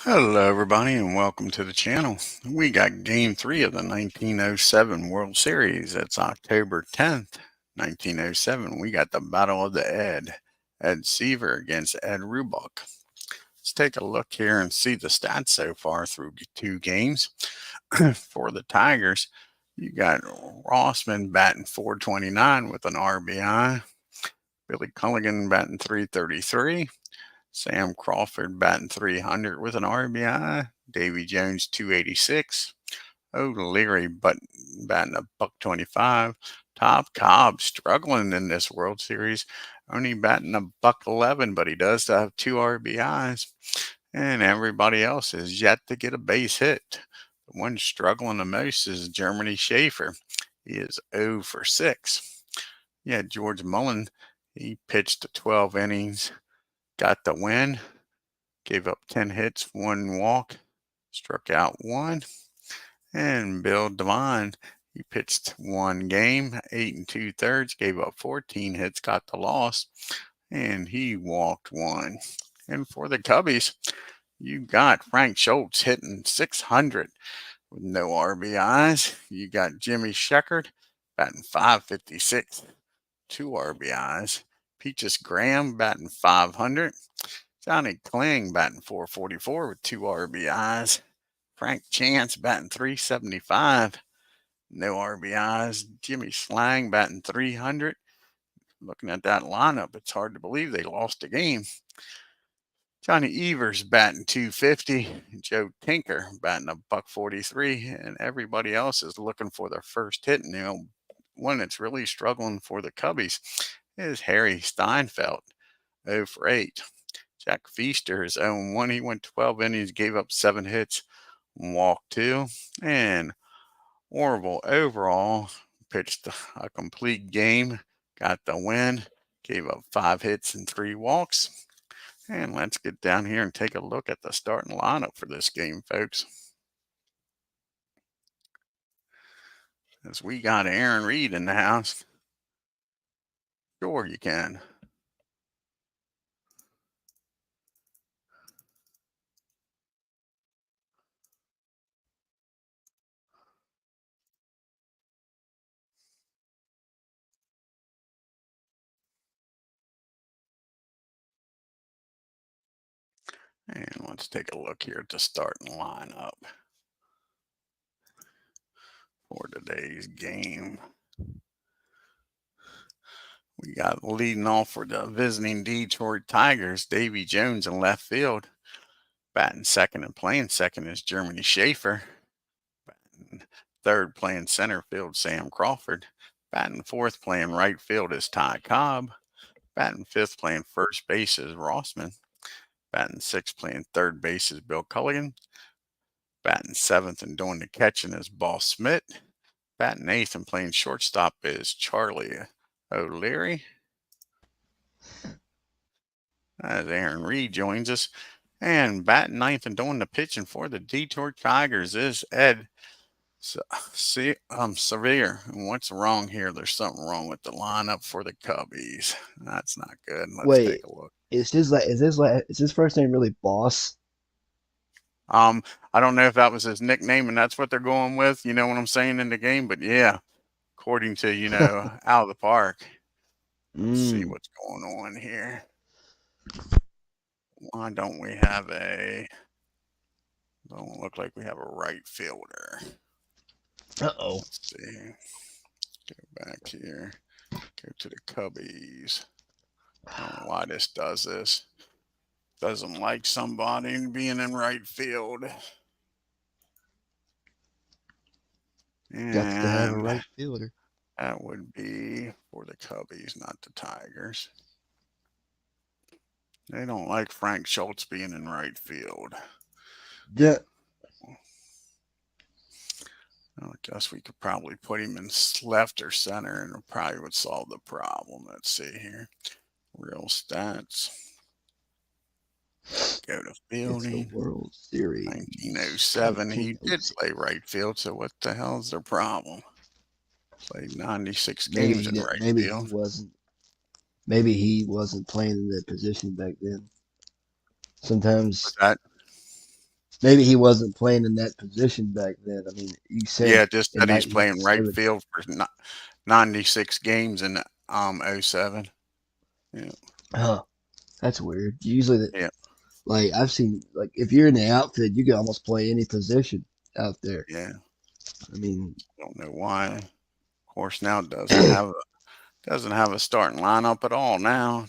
Hello, everybody, and welcome to the channel. We got Game 3 of the 1907 World Series. It's October 10th, 1907. We got the Battle of the Ed Seaver against Ed Rubuck. Let's take a look here and see the stats so far through two games. For the Tigers, you got Rossman batting .429 with an RBI, Billy Culligan batting .333, Sam Crawford batting .300 with an RBI. Davy Jones .286. O'Leary batting a .125. Top Cobb struggling in this World Series, only batting a .111, but he does have 2 RBIs. And everybody else is yet to get a base hit. The one struggling the most is Germany Schaefer. He is 0 for 6. Yeah, George Mullen, he pitched 12 innings, got the win, gave up 10 hits, 1 walk, struck out 1. And Bill Devine, he pitched 1 game, 8 2/3, gave up 14 hits, got the loss, and he walked 1. And for the Cubbies, you got Frank Schultz hitting .600 with no RBIs. You got Jimmy Sheckard batting .556, 2 RBIs. Peaches Graham batting .500. Johnny Kling batting .444 with 2 RBIs. Frank Chance batting .375, no RBIs. Jimmy Slang batting .300. Looking at that lineup, it's hard to believe they lost the game. Johnny Evers batting .250. Joe Tinker batting a .143, and everybody else is looking for their first hit. And one that's really struggling for the Cubbies is Harry Steinfeld, 0 for 8. Jack Feaster is 0-1. He went 12 innings, gave up 7 hits, walked 2. And Orville overall pitched a complete game, got the win, gave up 5 hits and 3 walks. And let's get down here and take a look at the starting lineup for this game, folks. As we got Aaron Reed in the house. Sure, you can. And let's take a look here at the starting lineup for today's game. We got leading off for the visiting Detroit Tigers, Davy Jones in left field. Batting second and playing second is Germany Schaefer. Batting third playing center field, Sam Crawford. Batting fourth playing right field is Ty Cobb. Batting fifth playing first base is Rossman. Batting sixth playing third base is Bill Culligan. Batting seventh and doing the catching is Boss Smith. Batting eighth and playing shortstop is Charlie O'Leary. As Aaron Reed joins us. And batting ninth and doing the pitching for the Detroit Tigers is Ed Severe. And what's wrong here? There's something wrong with the lineup for the Cubbies. That's not good. Let's take Wait, a look. is his first name really Boss? Um, I don't know if that was his nickname and that's what they're going with, you know what I'm saying, in the game, but yeah, according to, Out of the Park. Let's see Mm, what's going on here. Why don't we have don't look like we have a right fielder. uh-oh. Let's see. Go back here. Go to the Cubbies. I don't know why this does this. Doesn't like somebody being in right field. Got to have a And right fielder. that would be for the Cubbies, not the Tigers. They don't like Frank Schultz being in right field. Yeah. I guess we could probably put him in left or center and it probably would solve the problem. Let's see here. Real stats. Go to It's the fielding. World Series 1907. He did 1906. play right field, so what the hell's their problem? Played 96 Maybe games he in didn't. right Maybe he field. wasn't. Maybe he wasn't playing in that position back then. Sometimes, What's that? Maybe he wasn't playing in that position back then. I mean, you said Yeah, just in that he's playing right 1907. field for 96 games in '07. Yeah, Huh. That's weird. Usually, yeah, like I've seen, like if you're in the outfit, you can almost play any position out there. yeah. I mean, Don't know why. Of course, now it doesn't have a starting lineup at all now.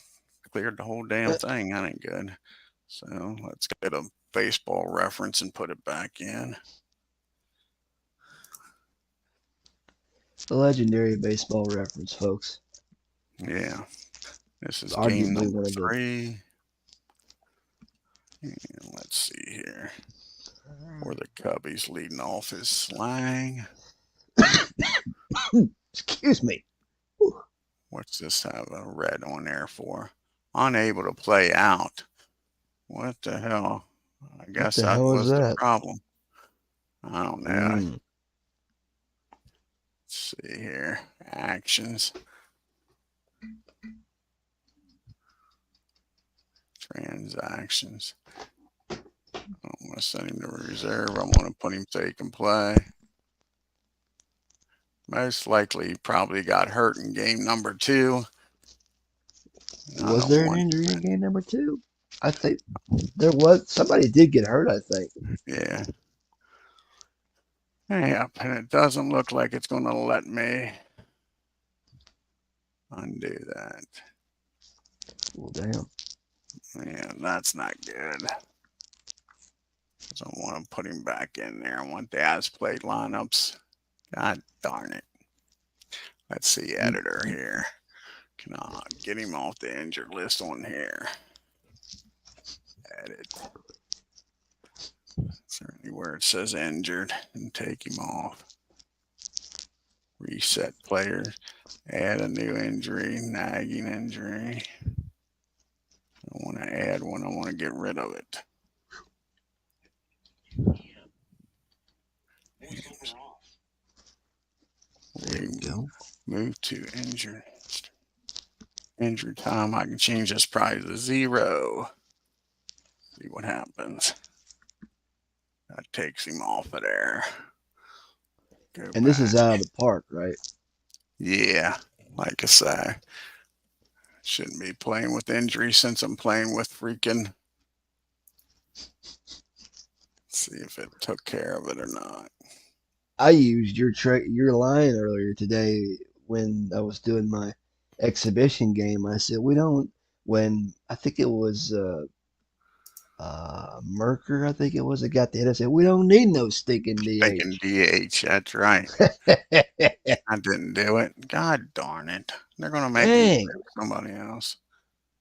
Cleared the whole damn thing. That ain't good. So let's get a baseball reference and put it back in. the legendary baseball reference, folks. Yeah, this is game Arguably number one of the. 3. And let's see here. For the Cubbies leading off his slang. Excuse me. What's this have a red on there for? Unable to play out. What the hell? I What guess the that hell is was the that? problem. I don't know. Mm. Let's see here. Actions. Transactions. I don't want to send him to reserve. I want to put him so he can play. Most likely, he probably got hurt in game number 2. And I Was don't there an want injury in game number two? I think there was. Somebody did get hurt. I think. yeah. Yep, and it doesn't look like it's going to let me undo that. Well, damn. Yeah, that's not good. I want to put him back in there. I want the as played lineups. God darn it. Let's see, editor here. Can I get him off the injured list on here? Edit. Certainly where it says injured and take him off. Reset players. Add a new injury, nagging injury. I want to add one. I want to get rid of it. There we go. Move to injured. Injury time. I can change this price to 0. See what happens. That takes him off of there. Go And this is back. out of the park, right? Yeah, like I say, shouldn't be playing with injury since I'm playing with freaking. See if it took care of it or not. I used your line earlier today when I was doing my exhibition game. I said we don't. When I think it was Merker, I think it was that got the hit. I said we don't need no stinking Thinking DH. DH. That's right. I didn't do it. God darn it. They're going to make me play Dang, with somebody else.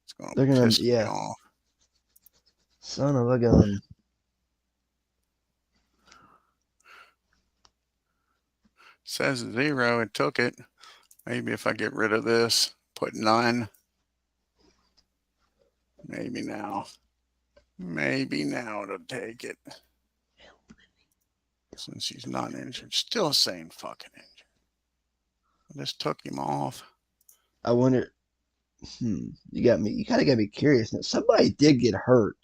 It's going they're to gonna, piss me yeah, off. son of a gun. Says 0. It took it. Maybe if I get rid of this, put none. Maybe now. Maybe now it'll take it. Since he's not injured. Still saying fucking injured. I just took him off. I wonder. You got me. You kind of got me curious. Now, somebody did get hurt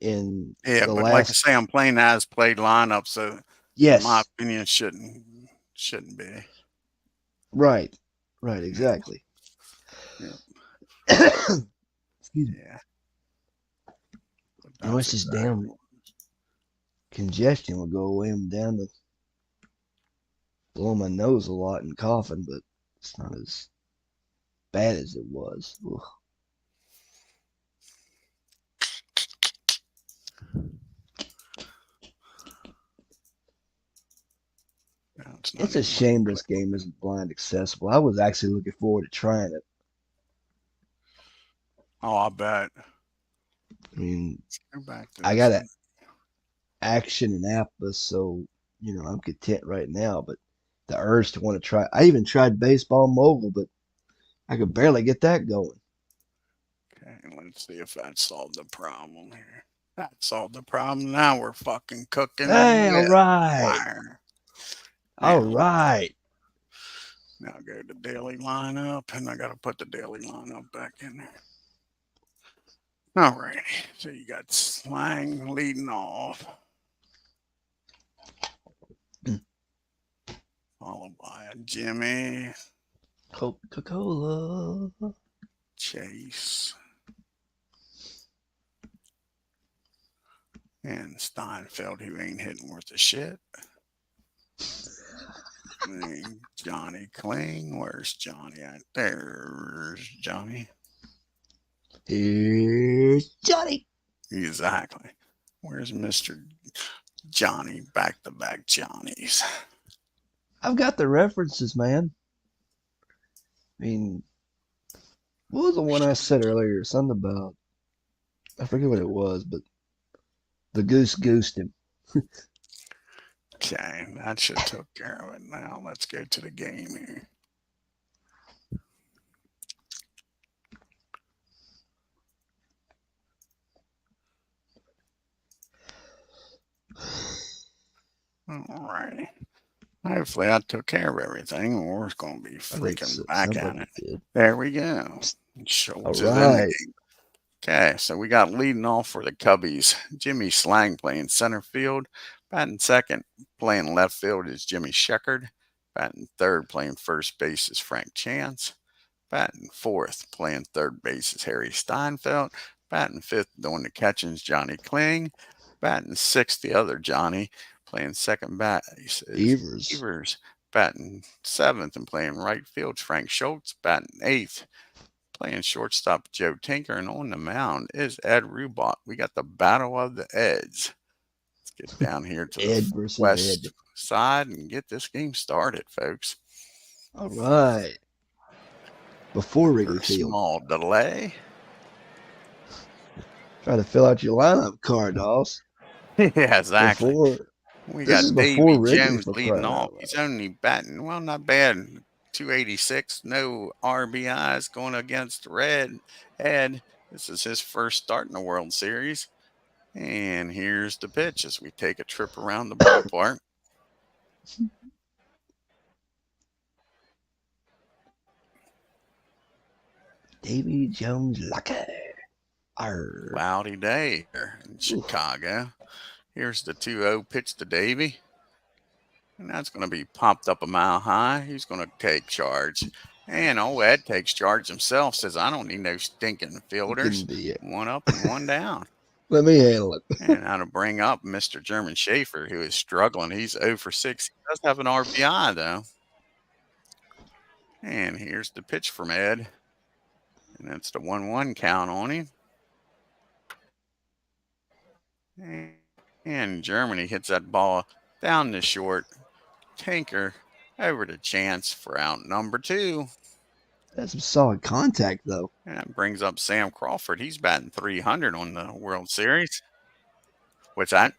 in Yeah, the but like I last. say, I'm playing as played lineup, so in my Yes, opinion, shouldn't be. right, right, Yeah, exactly. yeah, Excuse me. yeah. But I that's wish this exactly damn congestion would go away. I'm down to blowing my nose a lot and coughing, but it's not as bad as it was. Ugh. now it's not It's a even letting me shame click this on game it. isn't blind accessible. I was actually looking forward to trying it. Oh, I bet. I mean, Go back to I this got a one. action in Appa, so I'm content right now. But the urge to want to try. I even tried baseball mobile, but I could barely get that going. Okay, let's see if that solved the problem here. That solved the problem. Now we're fucking cooking Hey, all with right, fire. all Now, right. now go to daily lineup, and I got to put the daily lineup back in there. All righty. So you got slang leading off. followed by a Jimmy, Coca-Cola. Chase, and Steinfeld, who ain't hitting worth a shit. Johnny Kling. Where's Johnny at? There's Johnny. Here's Johnny. Exactly. Where's Mr. Johnny? Back to back Johnnies. I've got the references, man. I mean, what was the one I said earlier? Something about, I forget what it was, but the goose goosed him. Okay, that should took care of it. Now let's go to the game here. Alrighty. Hopefully I took care of everything, or we're going to be I think freaking so. back Sounds at like it. it did. There we go. All Schultz is in the right. game. Okay, so we got leading off for the Cubbies. Jimmy Slang playing center field. Batting second, playing left field is Jimmy Sheckard. Batting third, playing first base is Frank Chance. Batting fourth, playing third base is Harry Steinfeld. Batting fifth, doing the catching is Johnny Kling. Batting sixth, the other Johnny. Playing second base is Evers. Evers. Batting seventh and playing right field is Frank Schultz. Batting eighth, playing shortstop Joe Tinker. And on the mound is Ed Rubot. We got the battle of the Eds. Let's get down here to the Ed versus west Ed. side and get this game started, folks. All right. Before After Wrigley a Field. small delay. Try to fill out your lineup card, dolls. Yeah, exactly. Before. We This is got before Davy Wrigley Jones for leading crying off. out He's loud. only batting, well, not bad. 286, no RBIs going against Red Ed. This is his first start in the World Series. And here's the pitch as we take a trip around the ballpark. Davy Jones Lucky. Arr. Cloudy day here in Oof. Chicago. Here's the 2-0 pitch to Davy. And that's going to be popped up a mile high. He's going to take charge. And old Ed takes charge himself, says, I don't need no stinking It can fielders. be it. One up and one down. Let me handle it. And now to bring up Mr. German Schaefer, who is struggling. He's 0 for 6. He does have an RBI, though. And here's the pitch from Ed. And that's the 1-1 count on him. And Germany hits that ball down the short. Tinker over to Chance for out number 2. That's some solid contact, though. And that brings up Sam Crawford. He's batting 300 on the World Series. What's that?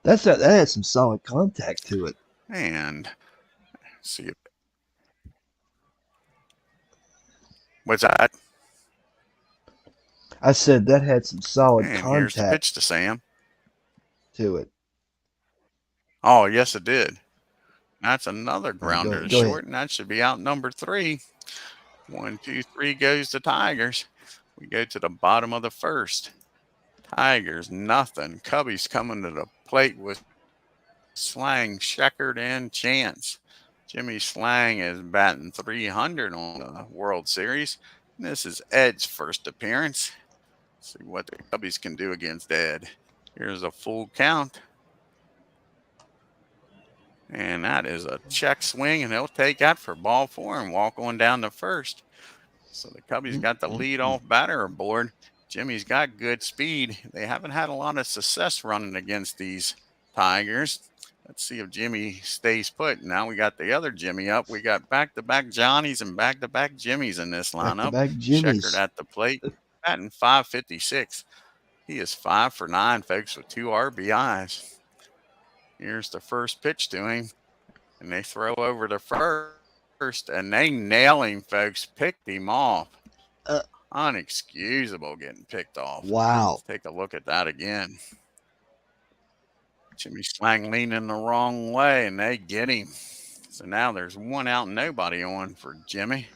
That had some solid contact to it. And see if what's that? I said that had some solid And here's the contact pitch to Sam. to it. Oh, yes, it did. That's another All right, grounder to go ahead. short, and that should be out number 3. 1, 2, 3 goes the Tigers. We go to the bottom of the first. Tigers, nothing. Cubbies coming to the plate with Slang, Sheckard, and Chance. Jimmy Slang is batting 300 on the World Series. And this is Ed's first appearance. See what the Cubbies can do against Ed. Here's a full count. And that is a check swing, and he'll take that for ball 4 and walk on down to first. So the Cubbies got the leadoff batter aboard. Jimmy's got good speed. They haven't had a lot of success running against these Tigers. Let's see if Jimmy stays put. Now we got the other Jimmy up. We got back-to-back Johnnies and back-to-back Jimmys in this Back to lineup. back Sheckard Jimmys. at the plate, batting 556. He is 5 for 9, folks, with 2 RBIs. Here's the first pitch to him, and they throw over to first, and they nail him, folks. Picked him off. Uh, Unexcusable getting picked off. wow. Let's take a look at that again. Jimmy Slang leaning the wrong way, and they get him. So now there's 1 out and nobody on for Jimmy.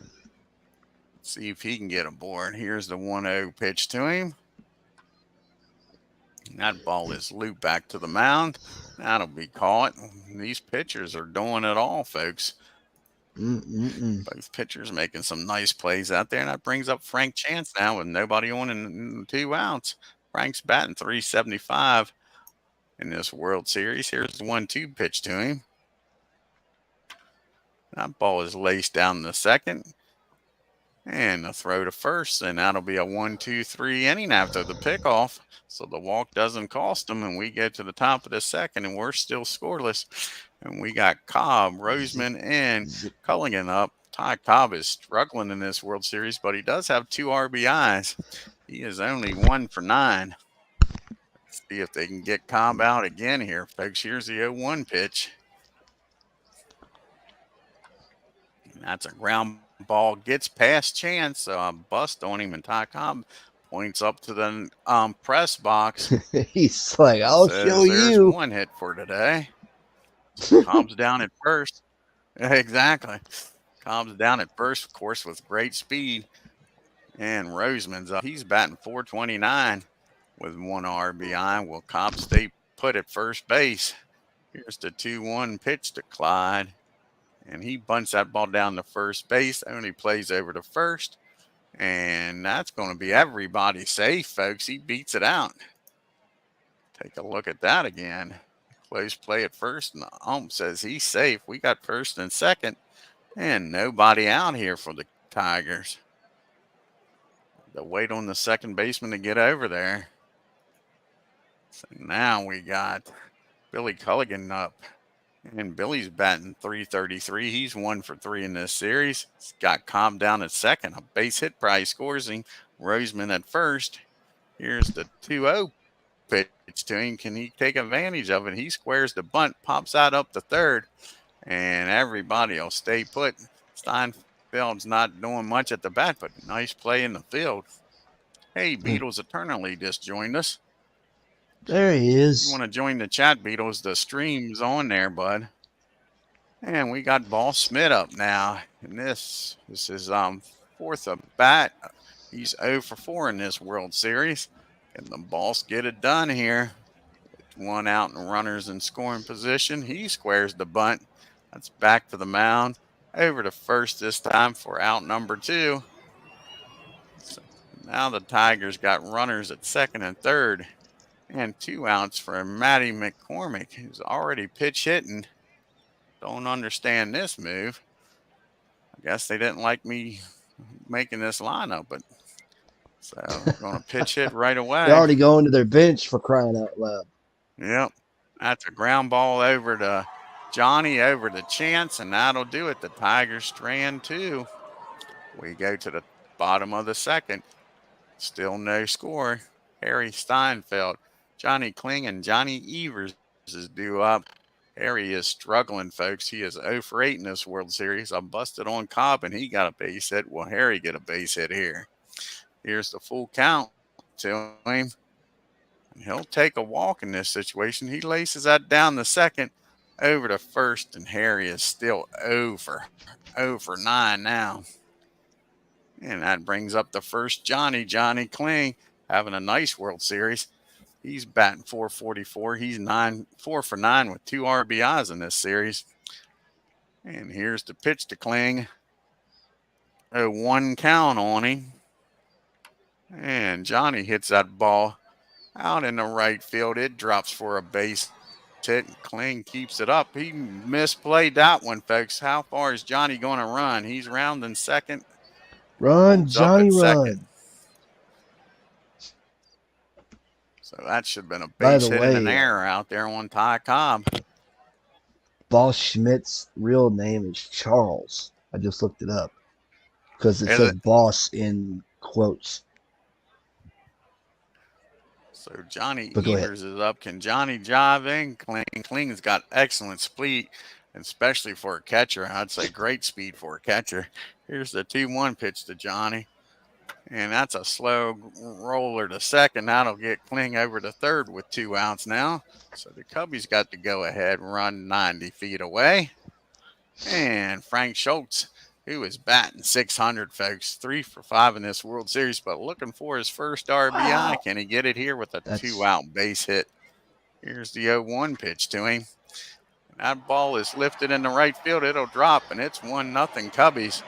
Let's see if he can get aboard. Here's the 1-0 pitch to him. That ball is looped back to the mound. That'll be caught. These pitchers are doing it all, folks. Mm-mm-mm. Both pitchers making some nice plays out there. And that brings up Frank Chance now with nobody on and 2 outs. Frank's batting 375 in this World Series. Here's the 1-2 pitch to him. That ball is laced down the second. And a throw to first, and that'll be a 1-2-3 inning after the pickoff. So the walk doesn't cost them, and we get to the top of the second, and we're still scoreless. And we got Cobb, Zip, Roseman, and zip. Culligan up. Ty Cobb is struggling in this World Series, but he does have 2 RBIs. He is only 1 for 9. Let's see if they can get Cobb out again here, folks. Here's the 0-1 pitch. And that's a ground ball, gets past Chance, so a bust on him, and Ty Cobb points up to the press box He's like, and I'll show says, "There's you. one hit for today." Cobb's down at first. Exactly. Cobb's down at first, of course, with great speed. And Roseman's up. He's batting 429 with 1 RBI. Will Cobb stay put at first base? Here's the 2-1 pitch to Clyde. And he bunts that ball down to first base, only plays over to first. And that's going to be everybody safe, folks. He beats it out. Take a look at that again. Close play at first, and the ump says he's safe. We got first and second, and nobody out here for the Tigers. They'll wait on the second baseman to get over there. So now we got Billy Culligan up. And Billy's batting 333. He's 1 for 3 in this series. He's got Cobb down at second. A base hit probably scores him. Roseman at first. Here's the 2-0 pitch to him. Can he take advantage of it? He squares the bunt, pops out up the third, and everybody will stay put. Steinfeld's not doing much at the bat, but nice play in the field. Hey, Beatles eternally just joined us. There he You is. want to join the chat, Beatles? The stream's on there, bud. And we got Ball Smith up now. And this is fourth at bat. He's 0 for 4 in this World Series. Can the Boss get it done here? With 1 out and runners in scoring position. He squares the bunt. That's back to the mound. Over to first this time for out number 2. So now the Tigers got runners at second and third. And 2 outs for Matty McCormick, who's already pitch hitting. Don't understand this move. I guess they didn't like me making this lineup, but so going to pitch hit right They're away. already going to their bench for crying out loud. Yep. That's a ground ball over to Johnny, over to Chance, and that'll do it. The Tigers strand 2. We go to the bottom of the second. Still no score. Harry Steinfeld, Johnny Kling, and Johnny Evers is due up. Harry is struggling, folks. He is 0 for 8 in this World Series. I busted on Cobb, and he got a base hit. Will Harry get a base hit here? Here's the full count to him. And he'll take a walk in this situation. He laces that down the second, over to first, and Harry is still 0 for 9 now. And that brings up the first Johnny Kling, having a nice World Series. He's batting 444. He's 4 for 9 with 2 RBIs in this series. And here's the pitch to Kling. A 1 count on him. And Johnny hits that ball out in the right field. It drops for a base hit. Kling keeps it up. He misplayed that one, folks. How far is Johnny going to run? He's rounding second. Run, Holds up Johnny, at second. run. So that should have been a By base the hit and an way, error out there on Ty Cobb. Boss Schmidt's real name is Charles. I just looked it up because it Is says it? boss in quotes. So Johnny But go ahead. Evers is up. Can Johnny jive in? Kling's got excellent speed, especially for a catcher. I'd say great speed for a catcher. Here's the 2-1 pitch to Johnny. And that's a slow roller to second. That'll get Kling over to third with 2 outs now. So the Cubbies got to go ahead, run 90 feet away. And Frank Schultz who is batting 600, folks. 3 for 5 in this World Series, but looking for his first RBI. Wow. Can he get it here with a two That's out base hit? Here's the 0-1 pitch to him. That ball is lifted in the right field. It'll drop, and it's 1-0 Cubbies.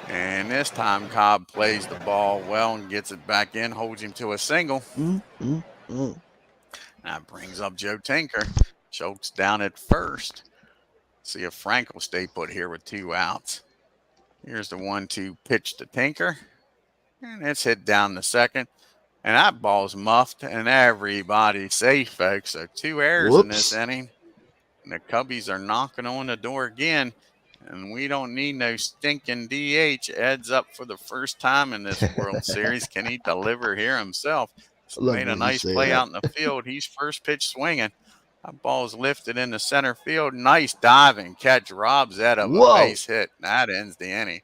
And this time Cobb plays the ball well and gets it back in, holds him to a single. mm, mm, mm. That brings up Joe Tinker. Schultz down at first. See if Frank will stay put here with 2 outs. Here's the 1-2 pitch to Tinker. And it's hit down the second. And that ball's muffed, and everybody's safe, folks. So 2 errors in this Whoops. inning. And the Cubbies are knocking on the door again. And we don't need no stinking DH. Ed's up for the first time in this World Series. Can he deliver here himself? I love Made a when you nice say play that. out in the field. He's first pitch swinging. That ball is lifted into center field. Nice diving catch. Robs Ed of a Whoa. base hit. That ends the inning.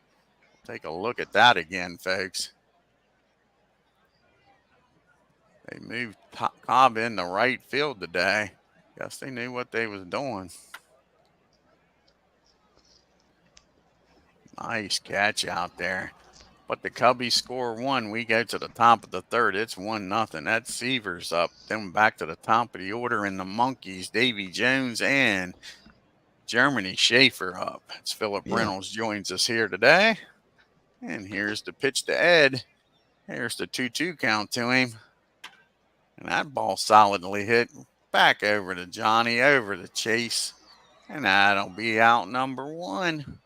Take a look at that again, folks. They moved Cobb in the right field today. Guess they knew what they was doing. Nice catch out there. But the Cubbies score 1. We go to the top of the third. It's 1-0. That's Seavers up. Then back to the top of the order, and the Monkeys, Davy Jones and Germany Schaefer up. It's Philip Yeah. Reynolds joins us here today. And here's the pitch to Ed. Here's the 2-2 count to him. And that ball solidly hit back over to Johnny, over to Chase. And that'll be out number 1.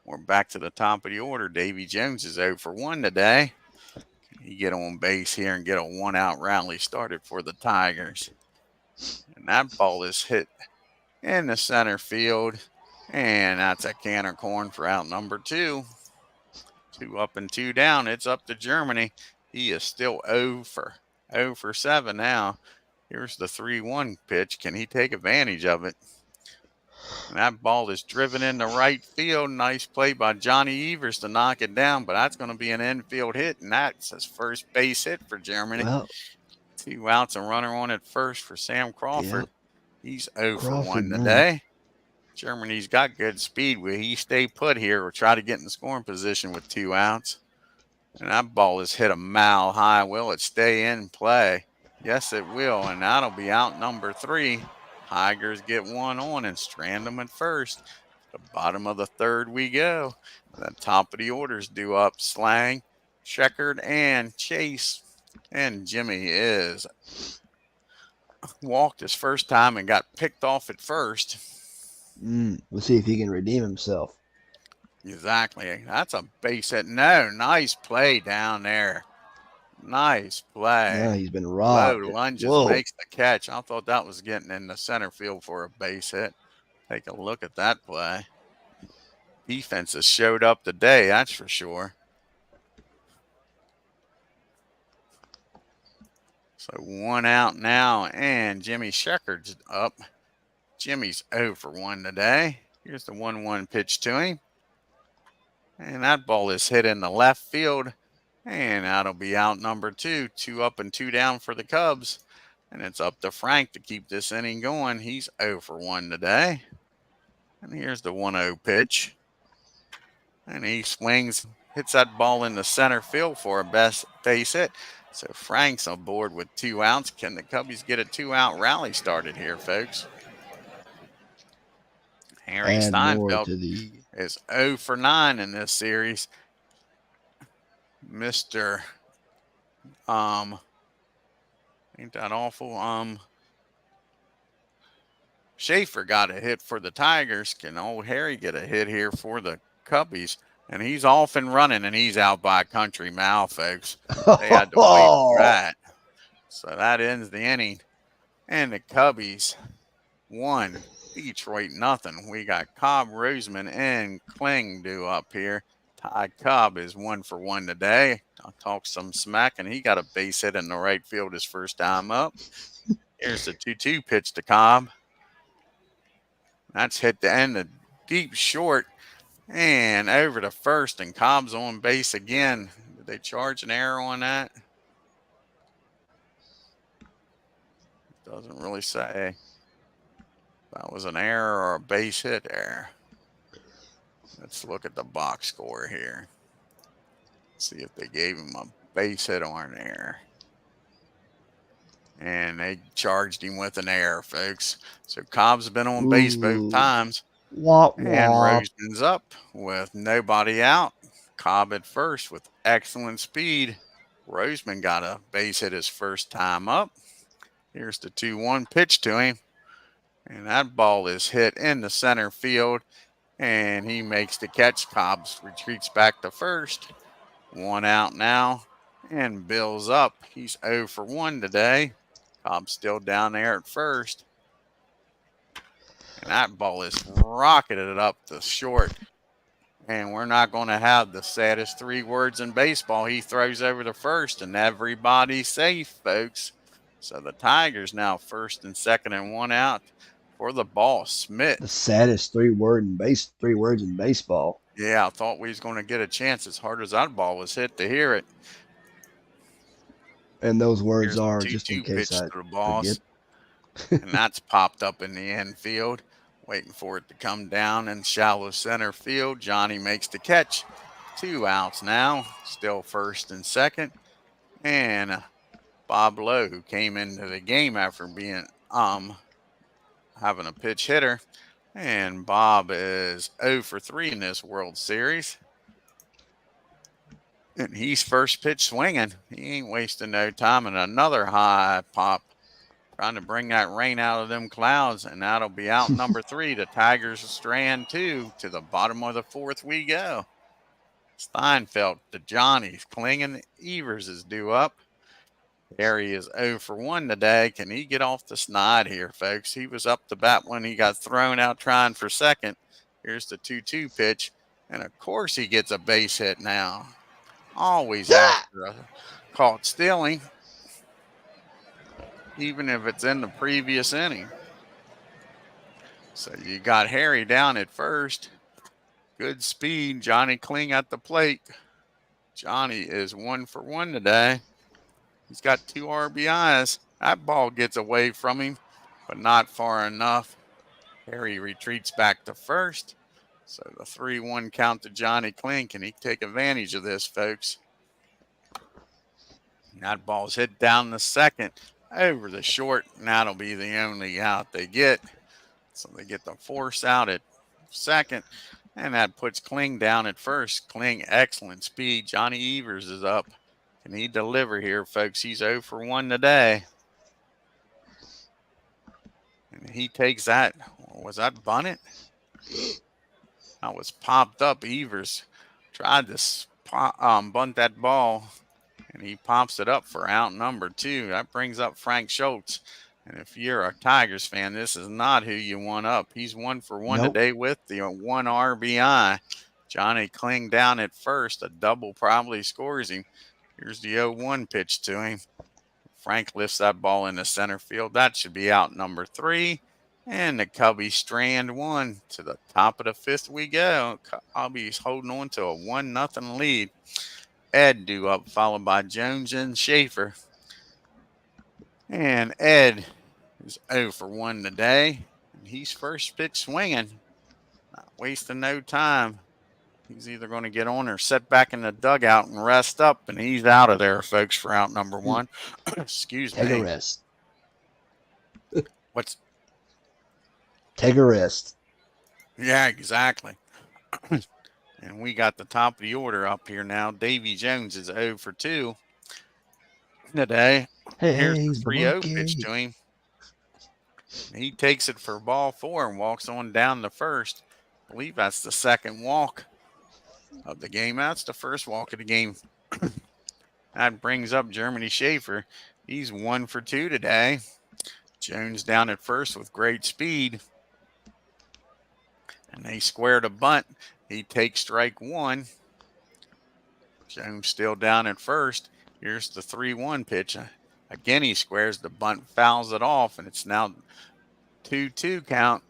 We're back to the top of the order. Davy Jones is 0 for 1 today. Can he get on base here and get a 1-out rally started for the Tigers? And that ball is hit in the center field. And that's a canter corn for out number 2. 2 up and 2 down. It's up to Germany. He is still 0 for 7 now. Here's the 3-1 pitch. Can he take advantage of it? And that ball is driven into right field. Nice play by Johnny Evers to knock it down, but that's going to be an infield hit, and that's his first base hit for Germany. Well, 2 outs, a runner on at first for Sam Crawford. yeah. He's 0 for Crawford, 1 man. today. Germany's got good speed. Will he stay put here or try to get in scoring position with 2 outs? And that ball is hit a mile high. Will it stay in play? Yes, it will, and that'll be out number 3. Tigers get 1 on and strand them at first. The bottom of the third we go. The top of the orders due up. Slang, Sheckard, and Chase. And Jimmy is walked his first time and got picked off at first. We'll see if he can redeem himself. Exactly. That's a base hit. No, nice play down there. Nice Now play. he's been Low robbed. lunges, Whoa. makes the catch. I thought that was getting in the center field for a base hit. Take a look at that play. Defense has showed up today, that's for sure. So 1 out now, and Jimmy Sheckard's up. Jimmy's 0 for 1 today. Here's the 1-1 pitch to him. And that ball is hit in the left field. And that'll be out number 2. 2 up and 2 down for the Cubs. And it's up to Frank to keep this inning going. He's 0 for 1 today. And here's the 1-0 pitch. And he swings, hits that ball in the center field for a base hit. So Frank's on board with 2 outs. Can the Cubbies get a 2-out rally started here, folks? Harry Add more Steinfeld to the. is 0 for 9 in this series. Mr. Ain't that awful? Schaefer got a hit for the Tigers. Can old Harry get a hit here for the Cubbies? And he's off and running, and he's out by a country mile, folks. They had to wait for that. So that ends the inning. And the Cubbies 1, Detroit 0. We got Cobb, Roseman, and Kling due up here. Ty Cobb is 1 for 1 today. I'll talk some smack, and he got a base hit in the right field his first time up. Here's the 2-2 pitch to Cobb. That's hit the end of deep short and over to first, and Cobb's on base again. Did they charge an error on that? Doesn't really say. That was an error or a base hit there. Let's look at the box score here. See if they gave him a base hit on there. And they charged him with an error, folks. So Cobb's been on base both Ooh. times. Womp And womp. Roseman's up with nobody out. Cobb at first with excellent speed. Roseman got a base hit his first time up. Here's the 2-1 pitch to him. And that ball is hit in the center field. And he makes the catch. Cobbs retreats back to first. 1 out now. And Bill's up. He's 0 for 1 today. Cobb's still down there at first. And that ball is rocketed up the short. And we're not going to have the saddest 3 words in baseball. He throws over to first, and everybody's safe, folks. So the Tigers now first and second and 1 out for the ball. Smith. The saddest three words in baseball. Yeah, I thought we was going to get a chance as hard as that ball was hit to hear it. And those words Here's the are, just in 2-2 case pitch I to the forget. boss. And that's popped up in the infield, waiting for it to come down in shallow center field. Johnny makes the catch. 2 outs now, still first and second. And Bob Lowe, who came into the game after being having a pitch hitter. And Bob is 0 for 3 in this World Series. And he's first pitch swinging. He ain't wasting no time. And another high pop, trying to bring that rain out of them clouds. And that'll be out number 3. The Tigers strand 2 to the bottom of the 4th we go. Steinfeld to Johnny. Klingen, Evers is due up. Harry is 0 for 1 today. Can he get off the snide here, folks? He was up to bat when he got thrown out trying for second. Here's the 2-2 pitch. And of course he gets a base hit now. Always after a caught stealing, even if it's in the previous inning. So you got Harry down at first. Good speed. Johnny Kling at the plate. Johnny is 1 for 1 today. He's got 2 RBIs. That ball gets away from him, but not far enough. Harry retreats back to first. So the 3-1 count to Johnny Kling. Can he take advantage of this, folks? That ball's hit down the second over the short, and that'll be the only out they get. So they get the force out at second, and that puts Kling down at first. Kling, excellent speed. Johnny Evers is up. Can he deliver here, folks? He's 0 for 1 today. And he takes that. Was that bunted? That was popped up. Evers tried to bunt that ball, and he pops it up for out number 2. That brings up Frank Schultz. And if you're a Tigers fan, this is not who you want up. He's 1 for 1 Nope. today with the 1 RBI. Johnny Kling down at first. A double probably scores him. Here's the 0-1 pitch to him. Frank lifts that ball into center field. That should be out number 3. And the Cubbies strand 1 to the top of the 5th we go. Cubbies holding on to a 1-0 lead. Ed due up, followed by Jones and Schaefer. And Ed is 0 for 1 today. And he's first pitch swinging. Not wasting no time. He's either going to get on or sit back in the dugout and rest up, and he's out of there, folks, for out number 1. Excuse Take me. a rest. What's? Take a rest. Yeah, exactly. And we got the top of the order up here now. Davy Jones is 0 for 2 today. Here's Hey, the he's the 3-0 pitch monkey. to him. He takes it for ball 4 and walks on down to first. I believe that's the second walk of the game. That's the first walk of the game. That brings up Germany Schaefer. He's 1 for 2 today. Jones down at first with great speed. And they square the bunt. He takes strike 1. Jones still down at first. Here's the 3-1 pitch. Again, he squares the bunt, fouls it off, and it's now 2-2 count.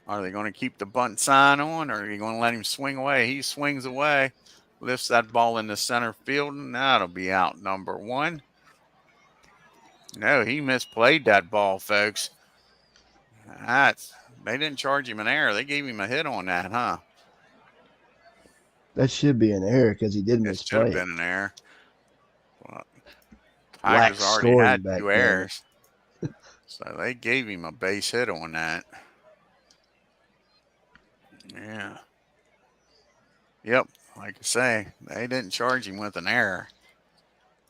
Are they going to keep the bunt sign on, or are you going to let him swing away? He swings away, lifts that ball into center field, and that'll be out number 1. No, he misplayed that ball, folks. They didn't charge him an error. They gave him a hit on that, huh? That should be an error because he did It should have misplay it. been an error. Well, Tigers Lax already had scoring back two there. errors, so they gave him a base hit on that. Yeah. Yep. Like I say, they didn't charge him with an error.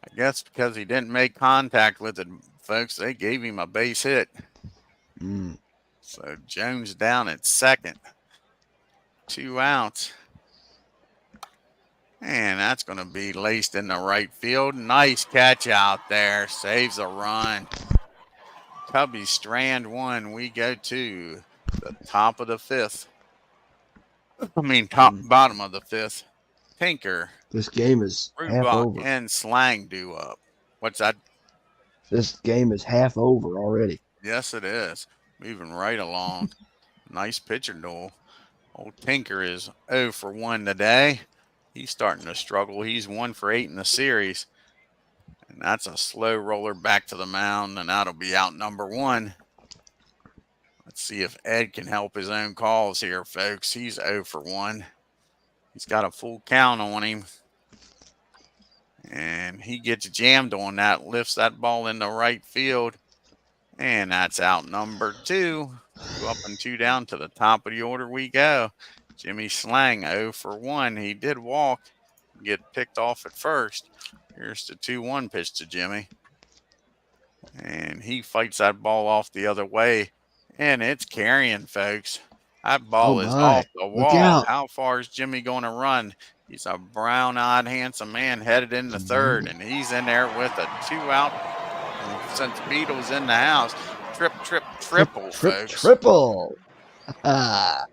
I guess because he didn't make contact with it, folks, they gave him a base hit. Mm. So Jones down at second. 2 outs. And that's going to be laced in the right field. Nice catch out there. Saves a run. Cubbies strand one. We go to the top of the fifth. Mm. Bottom of the fifth. Tinker, This game is half Rudbach, over. and Slang do up. What's that? This game is half over already. Yes, it is. Moving right along. Nice pitcher duel. Old Tinker is 0 for 1 today. He's starting to struggle. He's 1 for 8 in the series. And that's a slow roller back to the mound, and that'll be out number 1. Let's see if Ed can help his own calls here, folks. He's 0 for 1. He's got a full count on him. And he gets jammed on that, lifts that ball into right field. And that's out number 2. 2 up and 2 down to the top of the order we go. Jimmy Slang 0 for 1. He did walk, get picked off at first. Here's the 2-1 pitch to Jimmy. And he fights that ball off the other way. And it's carrying, folks. That Oh ball is my. off the Look wall. out. How far is Jimmy going to run? He's a brown-eyed, handsome man headed into third. And he's in there with a 2-out. And since Beetle's in the house, triple, folks. Triple. Ah.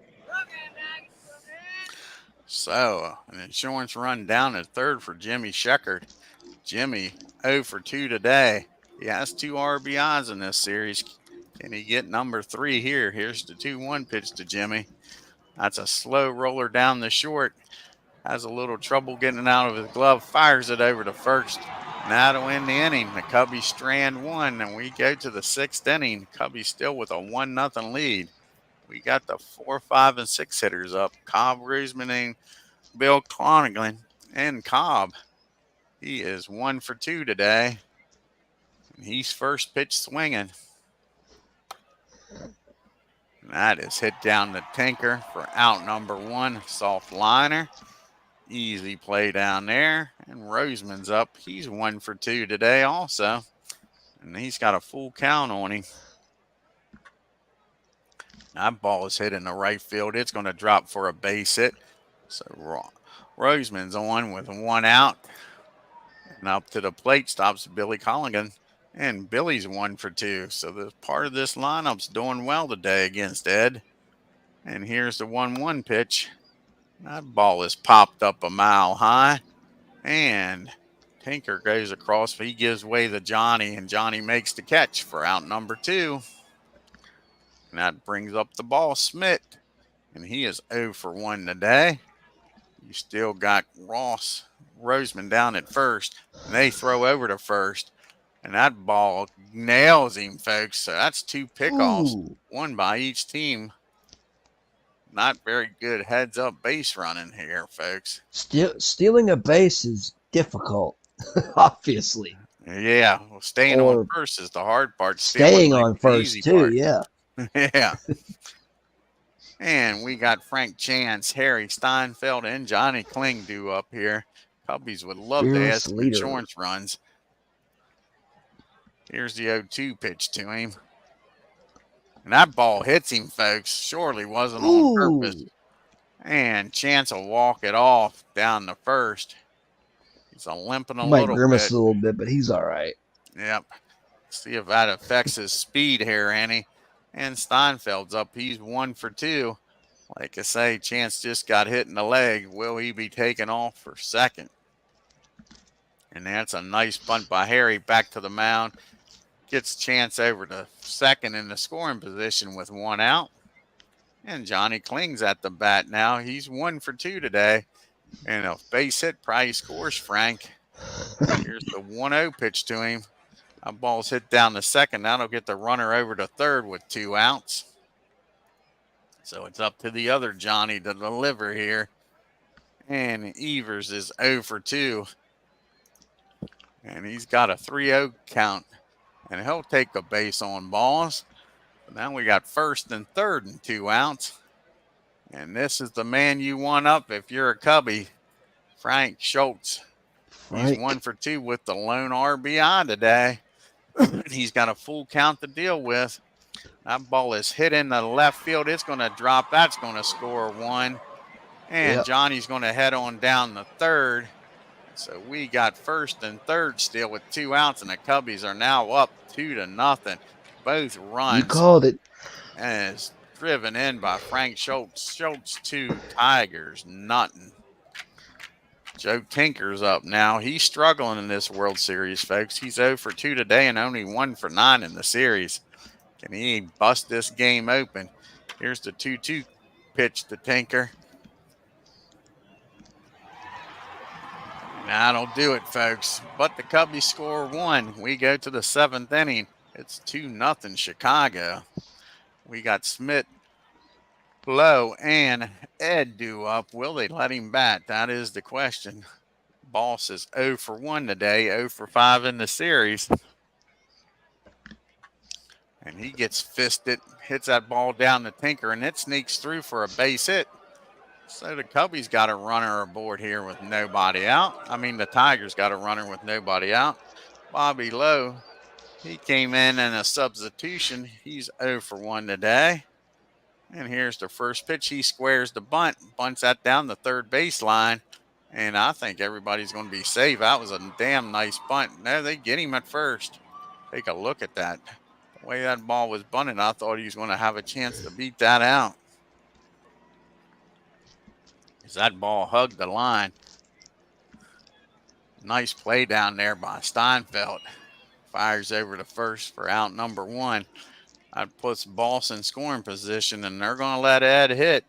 So, an insurance run down at third for Jimmy Sheckard. Jimmy 0 for 2 today. He has 2 RBIs in this series. Can he get number 3 here? Here's the 2-1 pitch to Jimmy. That's a slow roller down the short. Has a little trouble getting it out of his glove. Fires it over to first. And that'll end the inning. The Cubbies strand 1, and we go to the 6th inning. Cubbies still with a 1-0 lead. We got the 4, 5, and 6 hitters up. Cobb, Roseman, and Bill Clonigan. And Cobb, he is 1 for 2 today. And he's first pitch swinging. And that is hit down to Tinker for out number 1. Soft liner. Easy play down there. And Roseman's up. He's 1 for 2 today also. And he's got a full count on him. That ball is hit in the right field. It's going to drop for a base hit. So Roseman's on with 1 out. And up to the plate stops Billy Colligan. And Billy's 1 for 2. So the part of this lineup's doing well today against Ed. And here's the 1-1 pitch. That ball is popped up a mile high. And Tinker goes across. He gives way to Johnny. And Johnny makes the catch for out number 2. And that brings up the ball, Smith. And he is 0 for 1 today. You still got Roseman down at first. And they throw over to first. And that ball nails him, folks. So that's 2 pickoffs, Ooh. 1 by each team. Not very good heads-up base running here, folks. Stealing a base is difficult, obviously. Yeah, well, staying Or on first is the hard part. staying Stealing on the first, easy too, part. yeah. Yeah. And we got Frank Chance, Harry Steinfeld, and Johnny Kling due up here. Cubbies would love to add Fearless some leader. insurance runs. Here's the 0-2 pitch to him. And that ball hits him, folks. Surely wasn't on purpose. And Chance will walk it off down the first. He's limping a He might little grimace bit. a little bit, but he's all right. Yep. See if that affects his speed here, Annie. And Steinfeld's up. He's 1 for 2. Like I say, Chance just got hit in the leg. Will he be taken off for second? And that's a nice bunt by Harry back to the mound. Gets Chance over to second in the scoring position with 1 out. And Johnny Kling's at the bat now. He's 1 for 2 today. And a base hit probably scores Frank. Here's the 1-0 pitch to him. That ball's hit down the second. That'll get the runner over to third with 2 outs. So it's up to the other Johnny to deliver here. And Evers is 0 for 2. And he's got a 3-0 count. And he'll take a base on balls. So now we got first and third and 2 outs. And this is the man you want up if you're a Cubby, Frank Schultz. He's 1 Frank. for 2 with the lone RBI today. He's got a full count to deal with. That ball is hit in the left field. It's going to drop. That's going to score 1. And Yep. Johnny's going to head on down the third. So we got first and third still with 2 outs, and the Cubbies are now up 2-0. Both You runs, called it. and is driven in by Frank Schultz. Schultz 2, Tigers nothing. Joe Tinker's up now. He's struggling in this World Series, folks. He's 0 for 2 today and only 1 for 9 in the series. Can he bust this game open? Here's the 2-2 pitch to Tinker. That'll do it, folks. But the Cubbies score 1. We go to the 7th inning. It's 2-0 Chicago. We got Smith, Lowe, and Ed due up. Will they let him bat? That is the question. Boss is 0 for 1 today, 0 for 5 in the series. And he gets fisted, hits that ball down to Tinker, and it sneaks through for a base hit. So the Cubbies got a runner aboard here with nobody out. I mean, the Tigers got a runner with nobody out. Bobby Lowe, he came in a substitution. He's 0 for 1 today. And here's the first pitch. He squares the bunt, bunts that down the third baseline. And I think everybody's going to be safe. That was a damn nice bunt. No, they get him at first. Take a look at that. The way that ball was bunted, I thought he was going to have a chance to beat that out. As that ball hugged the line. Nice play down there by Steinfeld. Fires over to first for out number 1. That puts Boss in scoring position, and they're going to let Ed hit.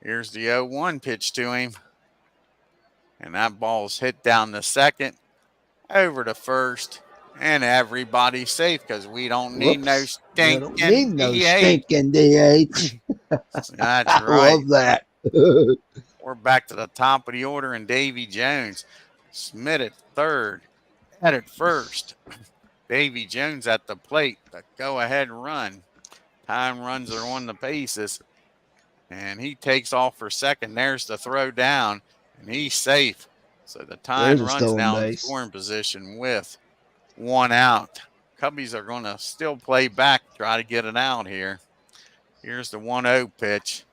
Here's the 0-1 pitch to him. And that ball's hit down the second, over to first, and everybody's safe because we don't need no Whoops. We don't need stinking no DH. stinking DH. That's I right. love that. We're back to the top of the order, and Davy Jones. Smith at third, Ed at first. Davy Jones at the plate. The go-ahead run. Time runs are on the bases. And he takes off for second. There's the throw down, and he's safe. So the time There's a runs stolen now in base. scoring position with 1 out. Cubbies are going to still play back, try to get it out here. Here's the 1-0 pitch.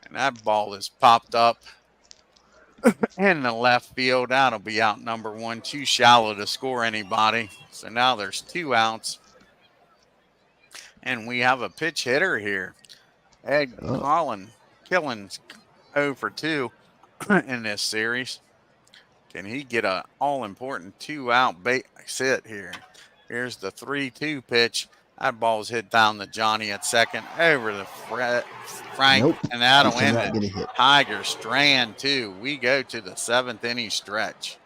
And that ball is popped up in the left field. That'll be out number 1, too shallow to score anybody. So now there's 2 outs. And we have a pitch hitter here. Ed Killens 0 for 2 in this series. Can he get an all-important 2-out base hit here? Here's the 3-2 pitch. That ball's hit down to Johnny at second, over to Frank, Nope. and that'll He end cannot get a it. hit. Tigers strand 2. We go to the 7th inning stretch.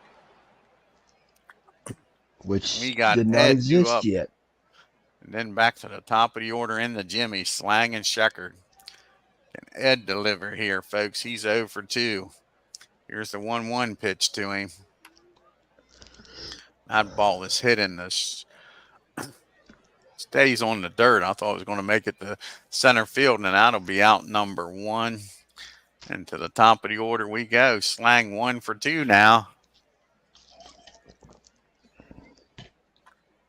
Which We got did not Ed due exist up. yet. And then back to the top of the order in the Jimmy, Slang and Sheckard. Can Ed deliver here, folks? He's 0 for 2. Here's the 1-1 pitch to him. That ball is hit in the stays on the dirt. I thought it was going to make it to center field, and that'll be out number 1. And to the top of the order we go. Slang 1 for 2 now.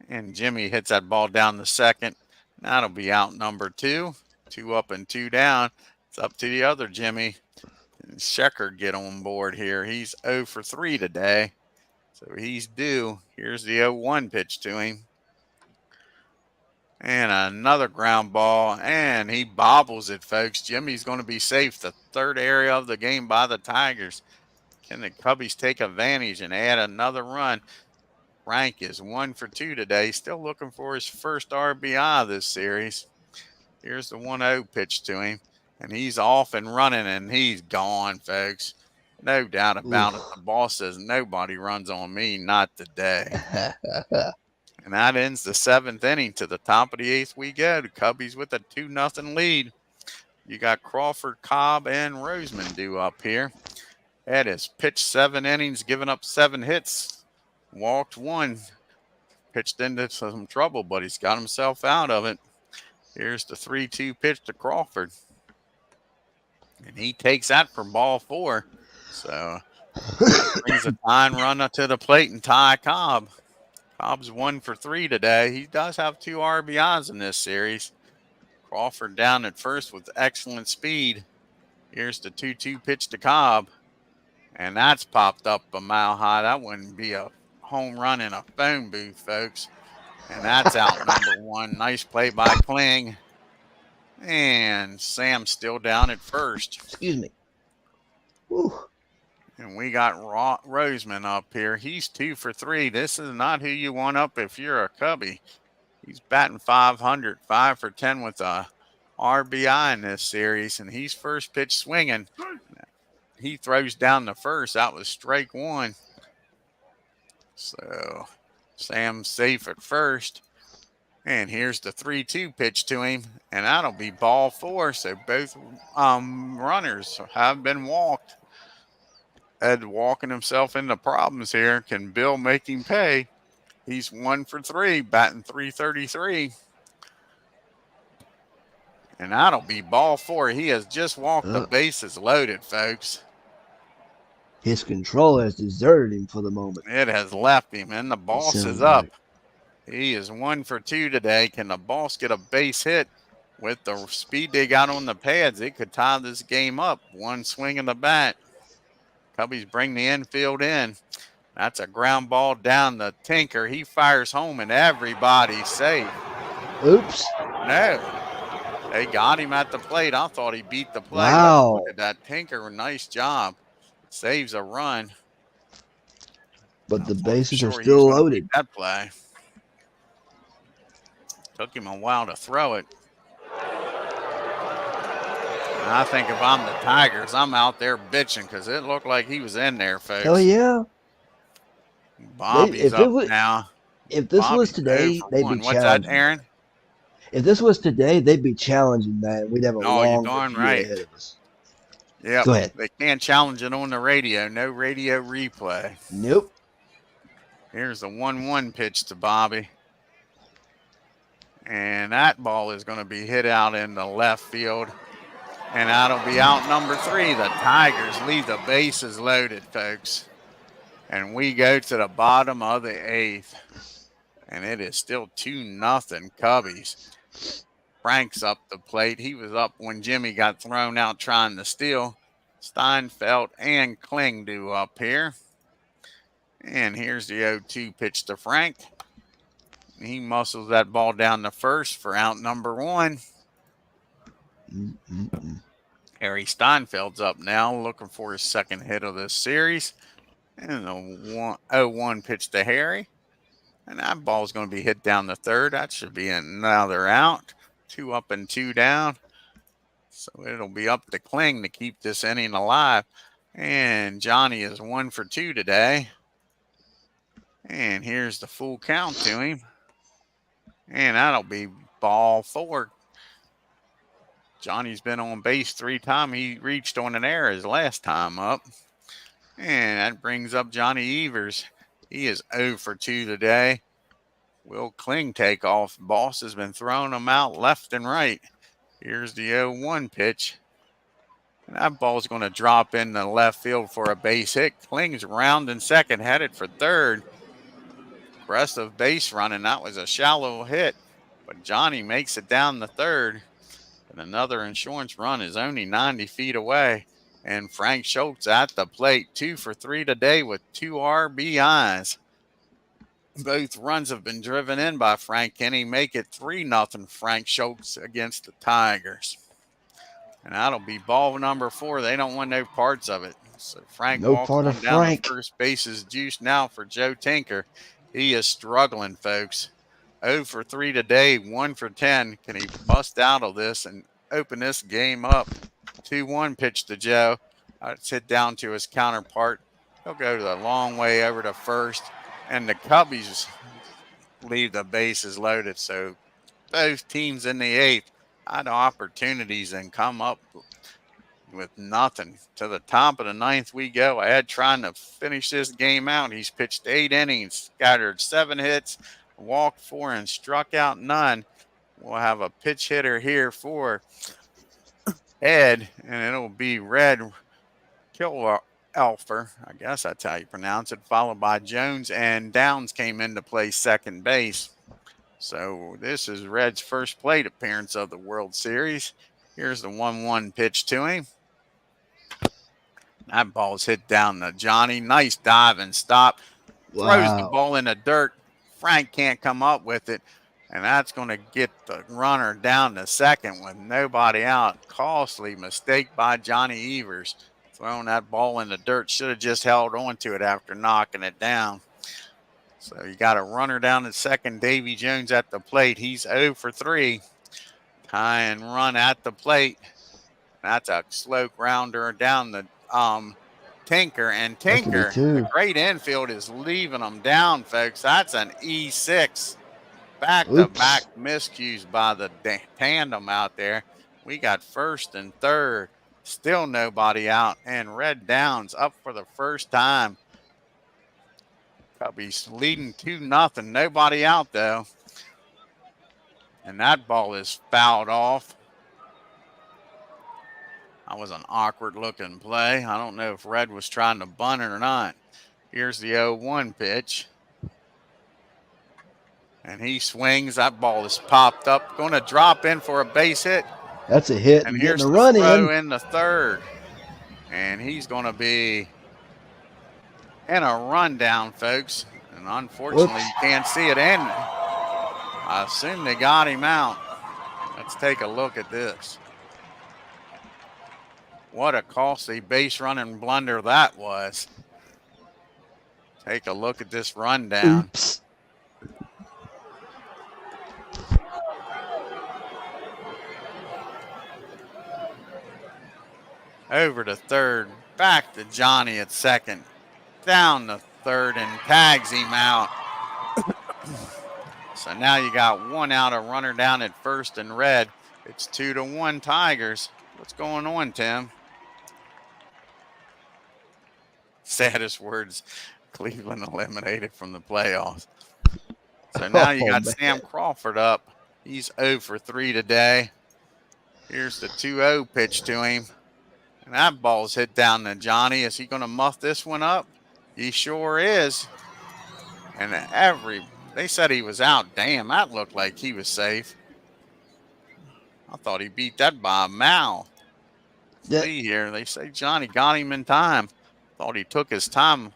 And Jimmy hits that ball down the second. That'll be out number 2. 2 up and 2 down. It's up to the other Jimmy. And Sheckard get on board here. He's 0 for 3 today. So he's due. Here's the 0-1 pitch to him. And another ground ball, and he bobbles it, folks. Jimmy's going to be safe. The third area of the game by the Tigers. Can the Cubbies take advantage and add another run? Frank is 1 for 2 today. Still looking for his first RBI this series. Here's the 1-0 pitch to him. And he's off and running, and he's gone, folks. No doubt about it. The boss says nobody runs on me, not today. And that ends the 7th inning. To the top of the 8th we go. The Cubbies with a 2-0 lead. You got Crawford, Cobb, and Roseman due up here. Ed has pitched 7 innings, given up 7 hits, walked one, pitched into some trouble, but he's got himself out of it. Here's the 3-2 pitch to Crawford. And he takes that for ball 4. So that brings a tying run up to the plate and tie Cobb. Cobb's 1 for 3 today. He does have 2 RBIs in this series. Crawford down at first with excellent speed. Here's the 2-2 pitch to Cobb. And that's popped up a mile high. That wouldn't be a home run in a phone booth, folks. And that's out number 1. Nice play by Kling. And Sam's still down at first. Excuse me. Whew. And we got Roseman up here. He's 2 for 3. This is not who you want up if you're a Cubby. He's batting .500, 5 for 10 with a RBI in this series. And he's first pitch swinging. He throws down the first. That was strike 1. So Sam's safe at first. And here's the 3-2 pitch to him. And that'll be ball 4. So both runners have been walked. Ed walking himself into problems here. Can Bill make him pay? He's 1 for 3, batting .333. And that'll be ball 4. He has just walked the bases loaded, folks. His control has deserted him for the moment. It has left him, and the boss is up. He is 1 for 2 today. Can the boss get a base hit? With the speed they got on the pads, it could tie this game up. One swing of the bat. Cubbies bring the infield in. That's a ground ball down the Tinker. He fires home, and everybody's safe. Oops. No. They got him at the plate. I thought he beat the play. Wow. Look at that Tinker. Nice job. Saves a run. But the bases are still loaded. That play. Took him a while to throw it. And I think if I'm the Tigers, I'm out there bitching because it looked like he was in there, folks. Hell yeah. Bobby's up now. If this was today, they'd be challenging. What's that, Aaron? If this was today, they'd be challenging that. We'd have a long review ahead of us. Yeah, go ahead. They can't challenge it on the radio. No radio replay. Nope. Here's the 1-1 pitch to Bobby. And that ball is going to be hit out in the left field. And that'll be out number 3. The Tigers leave the bases loaded, folks. And we go to the bottom of the 8th. And it is still 2-0 Cubbies. Frank's up the plate. He was up when Jimmy got thrown out trying to steal. Steinfeld and Kling do up here. And here's the 0-2 pitch to Frank. He muscles that ball down to first for out number 1. Harry Steinfeld's up now, looking for his second hit of this series. And the 0-1 pitch to Harry. And that ball's going to be hit down the third. That should be another out. 2 up and 2 down. So it'll be up to Kling to keep this inning alive. And Johnny is 1 for 2 today. And here's the full count to him. And that'll be ball 4. Johnny's been on base 3 times. He reached on an error his last time up. And that brings up Johnny Evers. He is 0 for 2 today. Will Kling take off? Boss has been throwing him out left and right. Here's the 0-1 pitch. And that ball's going to drop in the left field for a base hit. Kling's rounding second, headed for third. Aggressive base running. That was a shallow hit. But Johnny makes it down the third. And another insurance run is only 90 feet away. And Frank Schultz at the plate, 2 for 3 today with 2 RBIs. Both runs have been driven in by Frank. Can he make it 3-0 Frank Schultz against the Tigers? And that'll be ball number 4. They don't want no parts of it. So Frank walks on down the first base is juice now for Joe Tinker. He is struggling, folks. 0 for 3 today, 1 for 10. Can he bust out of this and open this game up? 2-1 pitch to Joe. It's hit down to his counterpart. He'll go to the long way over to first. And the Cubbies leave the bases loaded. So both teams in the 8th had opportunities and come up with nothing. To the top of the ninth we go. Ed trying to finish this game out. He's pitched 8 innings, scattered 7 hits, walked 4, and struck out none. We'll have a pitch hitter here for Ed, and it'll be Red Killalfer. I guess that's how you pronounce it, followed by Jones, and Downs came in to play second base. So this is Red's first plate appearance of the World Series. Here's the 1-1 pitch to him. That ball's hit down to Johnny. Nice dive and stop. Throws the Wow. ball in the dirt. Frank can't come up with it. And that's going to get the runner down to second with nobody out. Costly mistake by Johnny Evers. Throwing that ball in the dirt. Should have just held on to it after knocking it down. So you got a runner down at second. Davy Jones at the plate. He's 0 for 3. Tie and run at the plate. That's a slow grounder down the Tinker. And That could be Tinker, the two. great infield, is leaving them down, folks. That's an E6. Back-to-back Oops. miscues by the tandem out there. We got first and third. Still nobody out. And Red Downs up for the first time. Cubbies leading 2-0. Nobody out, though. And that ball is fouled off. That was an awkward looking play. I don't know if Red was trying to bunt it or not. Here's the 0-1 pitch. And he swings. That ball is popped up. Going to drop in for a base hit. That's a hit And and getting here's a the run throw in. in the third. And he's going to be in a rundown, folks. And unfortunately, Whoops. you can't see it. And I assume they got him out. Let's take a look at this. What a costly base running blunder that was. Take a look at this rundown. Oops. Over to third. Back to Johnny at second. Down to third and tags him out. So now you got one out, a runner down at first and Red. It's 2-1 Tigers. What's going on, Tim? Saddest words, Cleveland eliminated from the playoffs. So now you Oh, got man. Sam Crawford up. He's 0 for 3 today. Here's the 2-0 pitch to him. And that ball's hit down to Johnny. Is he going to muff this one up? He sure is. And they said he was out. Damn, that looked like he was safe. I thought he beat that by a mile. That, See here, they say Johnny got him in time. Thought he took his time.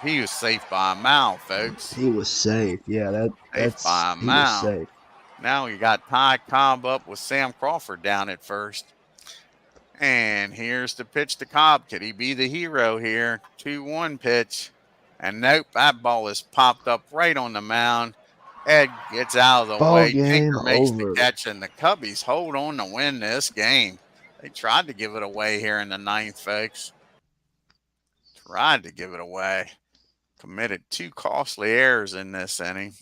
He was safe by a mile, folks. he was safe. Yeah, Safe by a he was mile. safe. Now you got Ty Cobb up with Sam Crawford down at first. And here's the pitch to Cobb. Could he be the hero here? 2-1 pitch. And nope, that ball is popped up right on the mound. Ed gets out of the Ball way. game Tinker makes the over. catch, and the Cubbies hold on to win this game. They tried to give it away here in the ninth, folks. Tried to give it away. Committed 2 costly errors in this inning.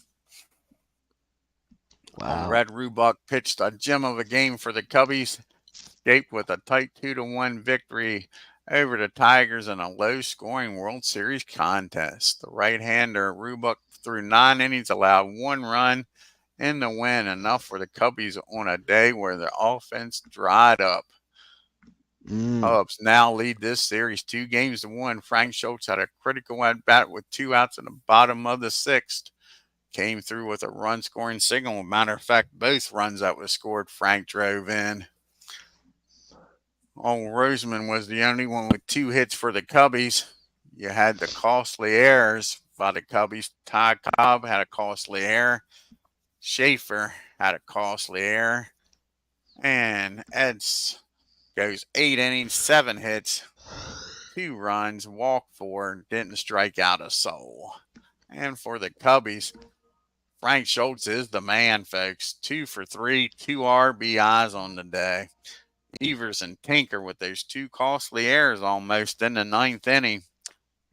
Wow. Red Rubuck pitched a gem of a game for the Cubbies. Escaped with a tight 2-1 victory over the Tigers in a low-scoring World Series contest. The right-hander Rubuck threw 9 innings, allowed 1 run in the win, enough for the Cubbies on a day where the offense dried up. Cubs now lead this series 2-1. Frank Schultz had a critical at-bat with 2 outs in the bottom of the 6th. Came through with a run-scoring signal. Matter of fact, both runs that was scored, Frank drove in. Old Roseman was the only one with 2 hits for the Cubbies. You had the costly errors by the Cubbies. Ty Cobb had a costly error. Schaefer had a costly error. And Eds goes 8 innings, 7 hits, 2 runs, walked 4, didn't strike out a soul. And for the Cubbies, Frank Schultz is the man, folks. 2 for 3, 2 RBIs on the day. Evers and Tinker with those 2 costly errors almost in the 9th inning.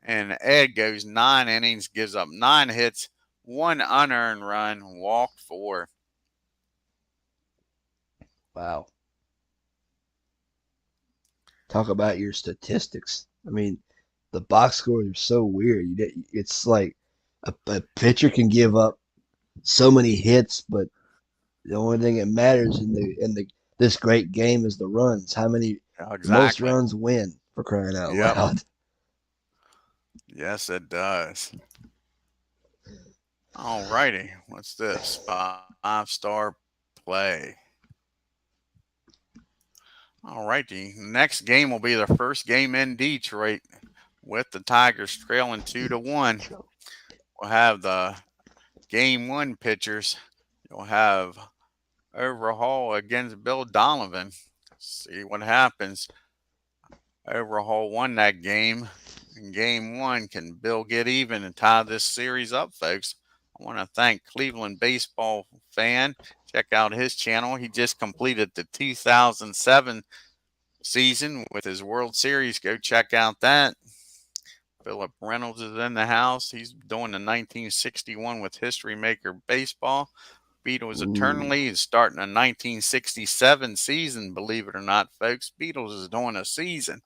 And Ed goes 9 innings, gives up 9 hits, 1 unearned run, walked 4. Wow. Talk about your statistics. I mean, the box scores are so weird. It's like a pitcher can give up so many hits, but the only thing that matters in the this great game is the runs. How many the most Exactly. runs win for crying out Yep. loud. Yes, it does. All righty. What's this? 5-star play. All righty. Next game will be the first game in Detroit with the Tigers trailing 2-1. We'll have the game one pitchers. You'll have Overhaul against Bill Donovan. See what happens. Overhaul won that game. In game one, can Bill get even and tie this series up, folks? I want to thank Cleveland baseball fan. Check out his channel. He just completed the 2007 season with his World Series. Go check out that. Philip Reynolds is in the house. He's doing the 1961 with History Maker Baseball. Beatles Ooh, Eternally is starting a 1967 season, believe it or not, folks. Beatles is doing a season.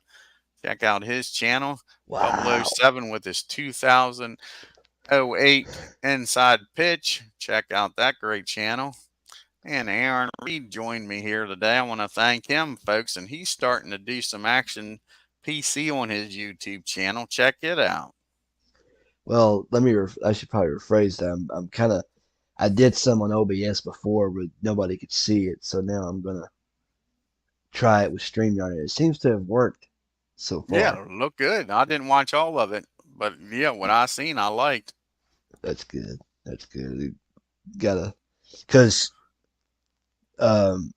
Check out his channel. wow. 007 with his 2008 Inside Pitch. Check out that great channel. And Aaron Reed joined me here today. I want to thank him, folks. And he's starting to do some action PC on his YouTube channel. Check it out. Well, I should probably rephrase that. I'm kind of I did some on OBS before, but nobody could see it, so now I'm gonna try it with StreamYard. It seems to have worked so far. Yeah, look good. I didn't watch all of it, but yeah, what I seen, I liked. That's good. That's good. You gotta, because um,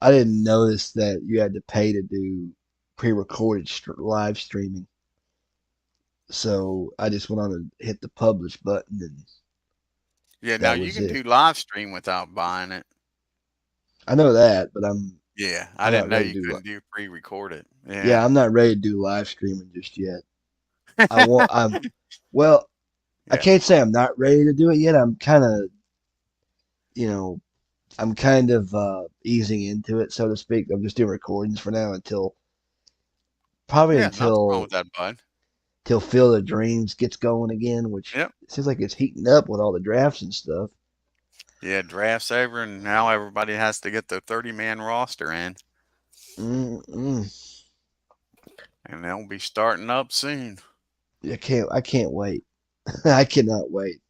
I didn't notice that you had to pay to do pre-recorded live streaming. So I just went on and hit the publish button, and Yeah, now that you was can it. do live stream without buying it. I know that, but I'm Yeah, I I'm not didn't know ready to you do. couldn't do pre-recorded. Yeah, Yeah, I'm not ready to do live streaming just yet. I'm well. I yeah, can't say I'm not ready to do it yet. I'm kind of, you know, I'm kind of easing into it, so to speak. I'm just doing recordings for now until probably yeah. Nothing wrong with that, bud. till Field of Dreams gets going again, which Yep. it seems like it's heating up with all the drafts and stuff. Yeah, draft's over, and now everybody has to get their 30-man roster in, Mm-mm. and they'll be starting up soon. I can't wait. I cannot wait.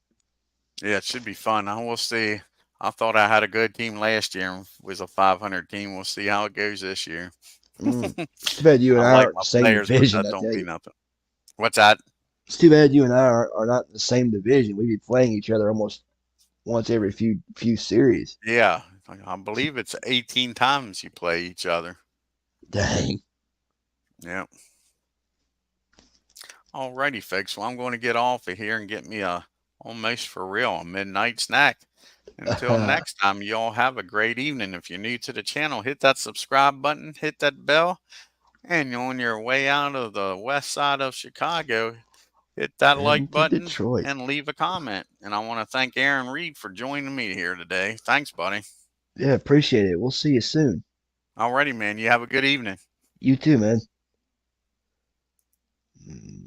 Yeah, it should be fun. I will see. I thought I had a good team last year and was a 500 team. We'll see how it goes this year. Mm. It's too bad you I and I like aren't in my the same players, but division. that I don't tell mean you, nothing. What's that? it's too bad you and I are not in the same division. We'd be playing each other almost once every few series. Yeah, I believe it's 18 times you play each other. Dang. Yeah. Alrighty, folks. Well, I'm going to get off of here and get me a almost for real a midnight snack. Until next time, y'all have a great evening. If you're new to the channel, hit that subscribe button, hit that bell, and you're on your way out of the west side of Chicago, hit that like Heading to button Detroit. and leave a comment. And I want to thank Aaron Reed for joining me here today. Thanks, buddy. Yeah, appreciate it. We'll see you soon. Alrighty, man. You have a good evening. You too, man. Mm.